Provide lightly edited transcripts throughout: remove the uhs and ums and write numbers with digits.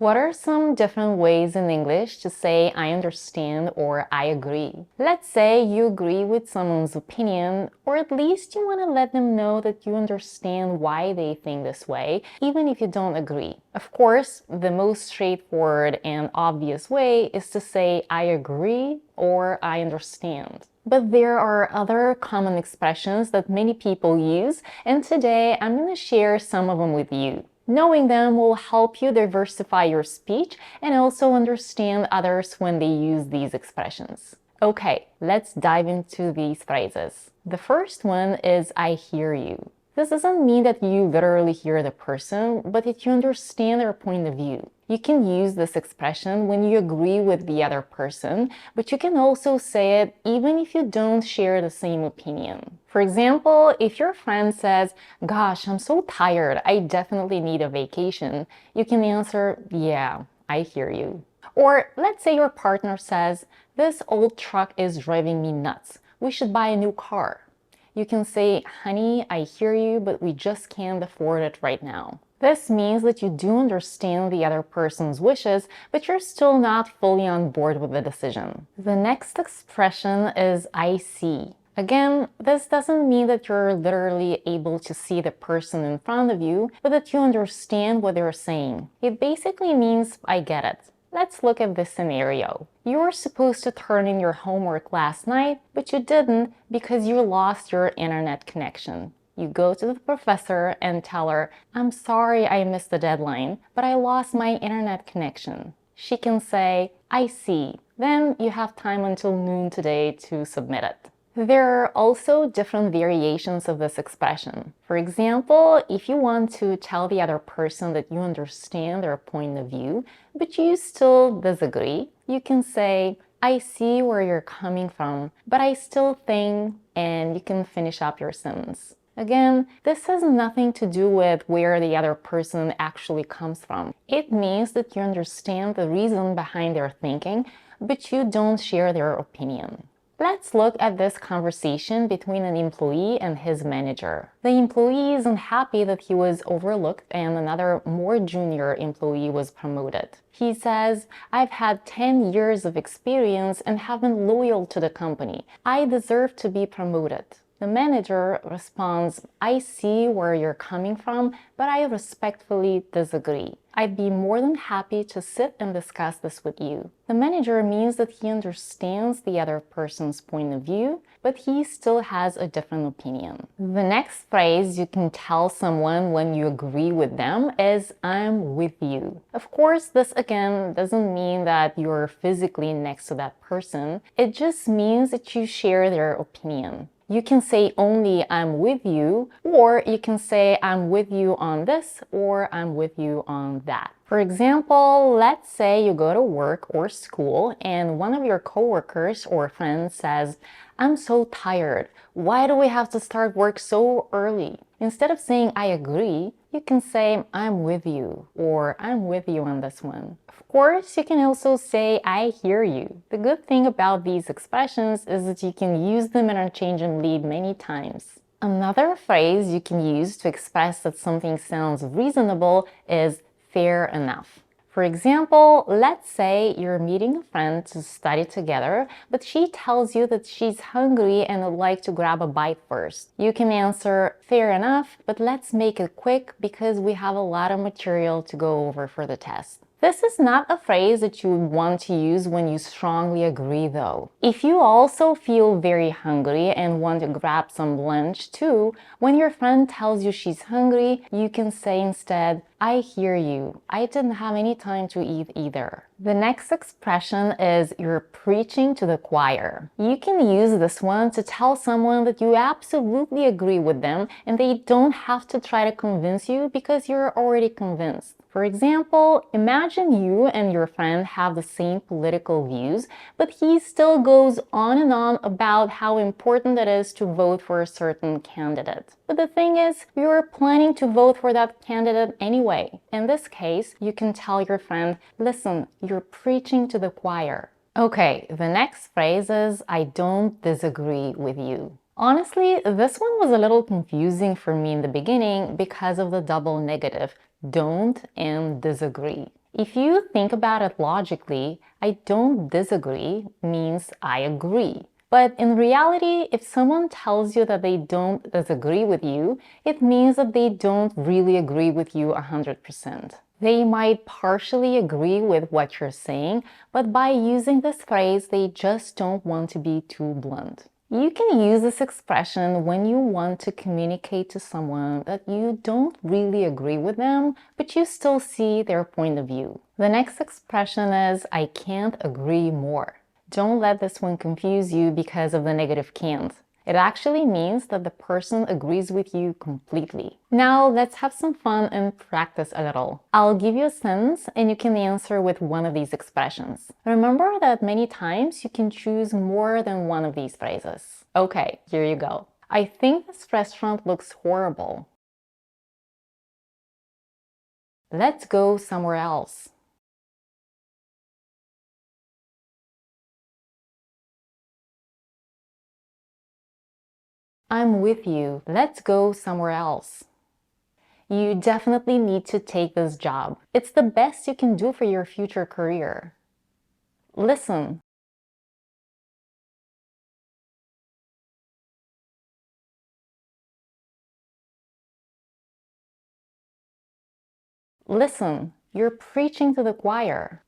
What are some different ways in English to say I understand or I agree? Let's say you agree with someone's opinion, or at least you want to let them know that you understand why they think this way, even if you don't agree. Of course, the most straightforward and obvious way is to say I agree or I understand. But there are other common expressions that many people use, and today I'm going to share some of them with you. Knowing them will help you diversify your speech and also understand others when they use these expressions. Okay, let's dive into these phrases. The first one is I hear you. This doesn't mean that you literally hear the person, but that you understand their point of view. You can use this expression when you agree with the other person, but you can also say it even if you don't share the same opinion. For example, if your friend says, "Gosh, I'm so tired, I definitely need a vacation," you can answer, "Yeah, I hear you." Or let's say your partner says, "This old truck is driving me nuts. We should buy a new car." You can say, "Honey, I hear you, but we just can't afford it right now." This means that you do understand the other person's wishes, but you're still not fully on board with the decision. The next expression is I see. Again, this doesn't mean that you're literally able to see the person in front of you, but that you understand what they're saying. It basically means I get it. Let's look at this scenario. You were supposed to turn in your homework last night, but you didn't because you lost your internet connection. You go to the professor and tell her, "I'm sorry I missed the deadline, but I lost my internet connection." She can say, "I see." Then you have time until noon today to submit it. There are also different variations of this expression. For example, if you want to tell the other person that you understand their point of view, but you still disagree, you can say, "I see where you're coming from, but I still think," and you can finish up your sentence. Again, this has nothing to do with where the other person actually comes from. It means that you understand the reason behind their thinking, but you don't share their opinion. Let's look at this conversation between an employee and his manager. The employee isn't happy that he was overlooked and another more junior employee was promoted. He says, "I've had 10 years of experience and have been loyal to the company. I deserve to be promoted." The manager responds, "I see where you're coming from, but I respectfully disagree. I'd be more than happy to sit and discuss this with you." The manager means that he understands the other person's point of view, but he still has a different opinion. The next phrase you can tell someone when you agree with them is "I'm with you." Of course, this again doesn't mean that you're physically next to that person. It just means that you share their opinion. You can say only "I'm with you," or you can say "I'm with you on this," or "I'm with you on that. For example, let's say you go to work or school and one of your coworkers or friends says, "I'm so tired. Why do we have to start work so early?" Instead of saying "I agree," you can say "I'm with you," or "I'm with you on this one." Of course, you can also say "I hear you." The good thing about these expressions is that you can use them interchangeably many times. Another phrase you can use to express that something sounds reasonable is fair enough. For example, let's say you're meeting a friend to study together, but she tells you that she's hungry and would like to grab a bite first. You can answer, "Fair enough, but let's make it quick because we have a lot of material to go over for the test." This is not a phrase that you would want to use when you strongly agree, though. If you also feel very hungry and want to grab some lunch too, when your friend tells you she's hungry, you can say instead, "I hear you. I didn't have any time to eat either." The next expression is "you're preaching to the choir." You can use this one to tell someone that you absolutely agree with them and they don't have to try to convince you because you're already convinced. For example, imagine you and your friend have the same political views, but he still goes on and on about how important it is to vote for a certain candidate. But the thing is, you're planning to vote for that candidate anyway. In this case, you can tell your friend, "Listen, you're preaching to the choir." Okay, the next phrase is "I don't disagree with you." Honestly, this one was a little confusing for me in the beginning because of the double negative, don't and disagree. If you think about it logically, I don't disagree means I agree. But in reality, if someone tells you that they don't disagree with you, it means that they don't really agree with you 100%. They might partially agree with what you're saying, but by using this phrase, they just don't want to be too blunt. You can use this expression when you want to communicate to someone that you don't really agree with them, but you still see their point of view. The next expression is, I can't agree more. Don't let this one confuse you because of the negative can't. It actually means that the person agrees with you completely. Now let's have some fun and practice a little. I'll give you a sentence and you can answer with one of these expressions. Remember that many times you can choose more than one of these phrases. Okay, here you go. I think this restaurant looks horrible. Let's go somewhere else. I'm with you. Let's go somewhere else. You definitely need to take this job. It's the best you can do for your future career. Listen. Listen, you're preaching to the choir.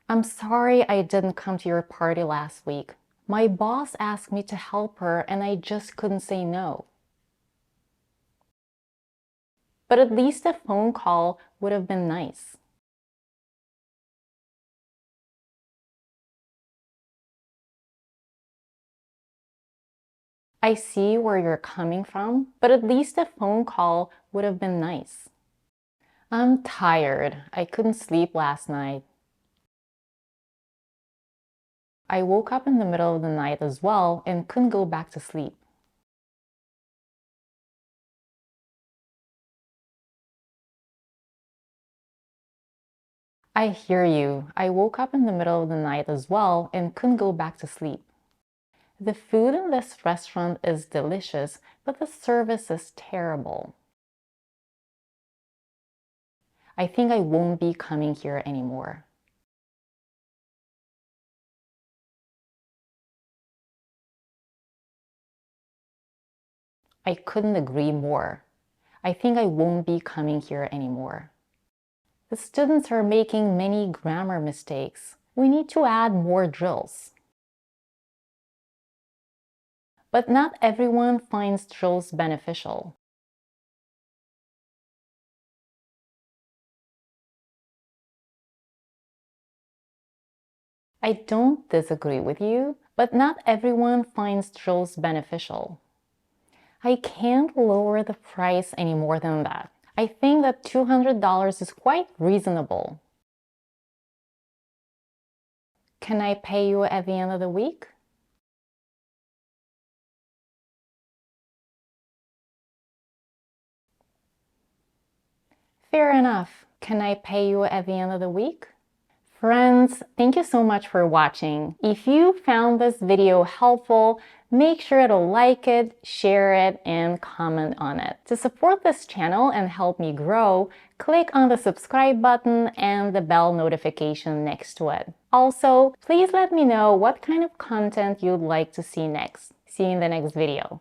I'm sorry I didn't come to your party last week. My boss asked me to help her and I just couldn't say no. But at least a phone call would have been nice. I see where you're coming from, but at least a phone call would have been nice. I'm tired. I couldn't sleep last night. I woke up in the middle of the night as well and couldn't go back to sleep. I hear you. I woke up in the middle of the night as well and couldn't go back to sleep. The food in this restaurant is delicious, but the service is terrible. I think I won't be coming here anymore. I couldn't agree more. I think I won't be coming here anymore. The students are making many grammar mistakes. We need to add more drills. But not everyone finds drills beneficial. I don't disagree with you, but not everyone finds drills beneficial. I can't lower the price any more than that. I think that $200 is quite reasonable. Can I pay you at the end of the week? Fair enough. Can I pay you at the end of the week? Friends, thank you so much for watching. If you found this video helpful, make sure to like it, share it, and comment on it. To support this channel and help me grow, click on the subscribe button and the bell notification next to it. Also, please let me know what kind of content you'd like to see next. See you in the next video.